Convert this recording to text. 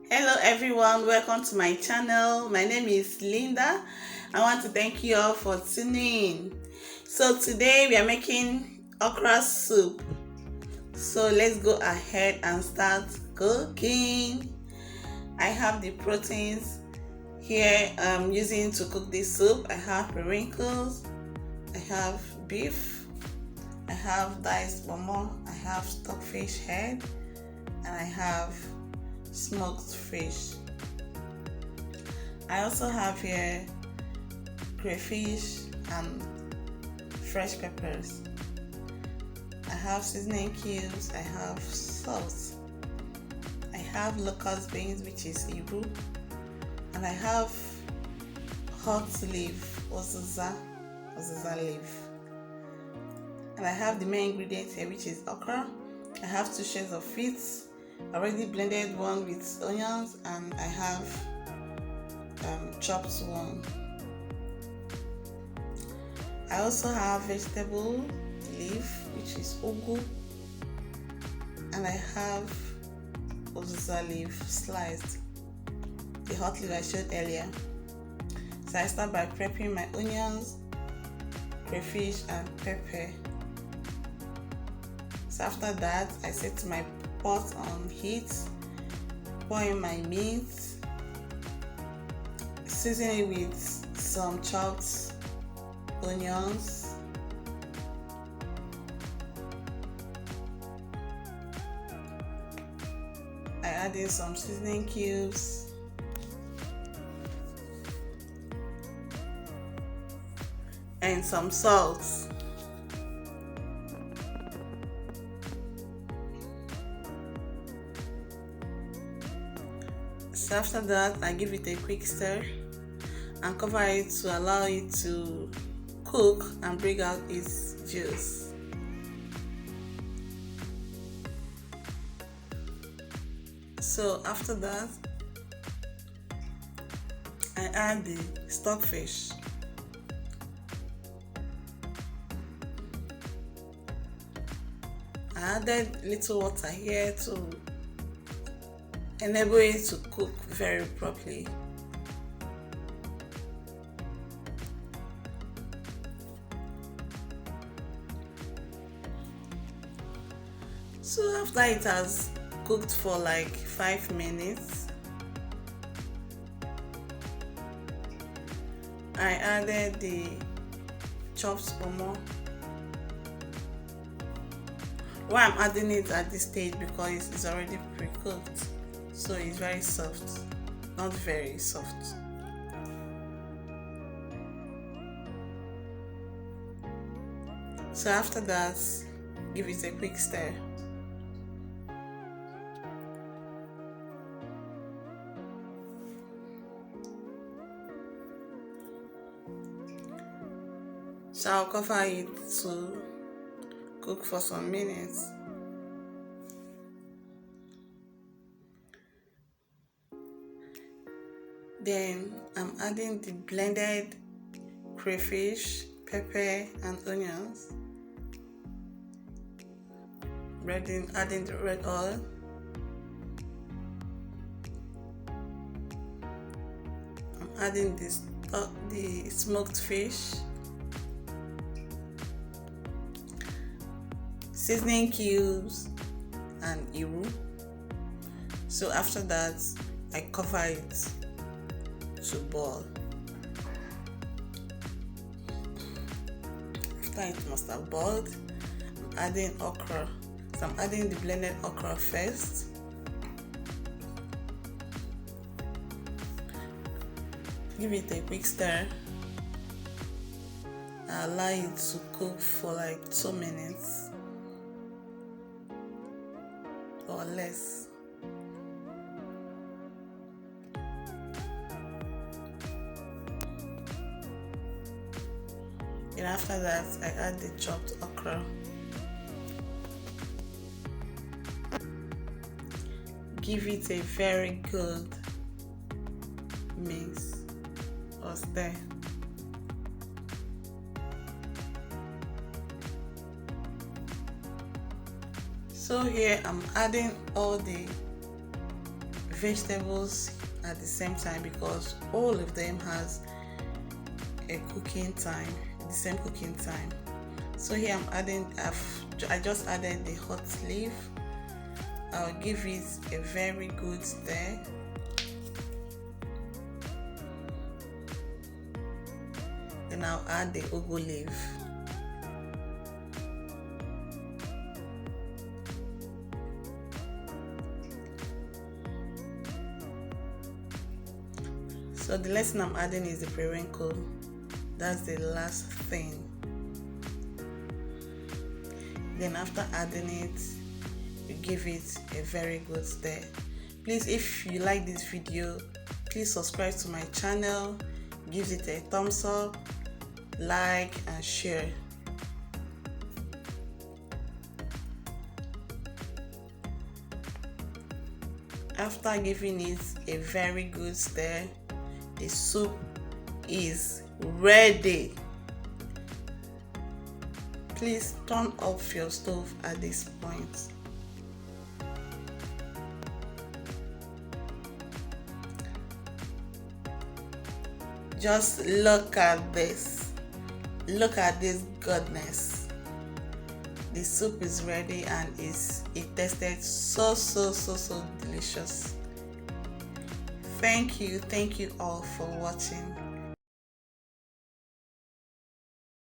Hello everyone, welcome to my channel. My name is Linda. I want to thank you all for tuning in. So today we are making okra soup. So let's go ahead and start cooking. I have the proteins here I'm using to cook this soup. I have periwinkles, I have beef, I have diced pomo, I have stockfish head, and I have smoked fish. I also have here crayfish and fresh peppers. I have seasoning cubes, I have salt, I have locust beans, which is Ibu, and I have hot leaf, uziza leaf. And I have the main ingredients here, which is okra. I have 2 shades of it, already blended one with onions, and I have chopped one. I also have vegetable leaf, which is ugu, and I have uziza leaf sliced, the hot leaf I showed earlier. So I start by prepping my onions, crayfish, and pepper. So after that, I set my pot on heat, pour in my meat, season it with some chopped onions, I add in some seasoning cubes, and some salt. So after that, I give it a quick stir and cover it to allow it to cook and bring out its juice. So after that, I add the stockfish. I added little water here to enable it to cook very properly. So after it has cooked for like 5 minutes, I added the chopped pomo. Why I'm adding it at this stage, because it's already pre-cooked, so it's very soft, not very soft. So after that, give it a quick stir. So I'll cover it to cook for some minutes. Then I'm adding the blended crayfish, pepper, and onions. Adding the red oil. I'm adding the smoked fish, seasoning cubes, and iru. So after that, I cover it to boil. After it must have boiled, I'm adding okra. So I'm adding the blended okra first. Give it a quick stir and allow it to cook for like 2 minutes or less. And after that, I add the chopped okra. Give it a very good mix or stir. So here I'm adding all the vegetables at the same time, because all of them has a cooking time, the same cooking time. So here I just added the hot leaf. I'll give it a very good stir. Then I'll add the ugu leaf. So the last thing I'm adding is the periwinkle. That's the last thing. Then after adding it, you give it a very good stir. Please, if you like this video, please subscribe to my channel, give it a thumbs up, like and share. After giving it a very good stir, the soup is ready. Please turn off your stove at this point. Just look at this. Look at this goodness. The soup is ready and it tasted so delicious. Thank you all for watching.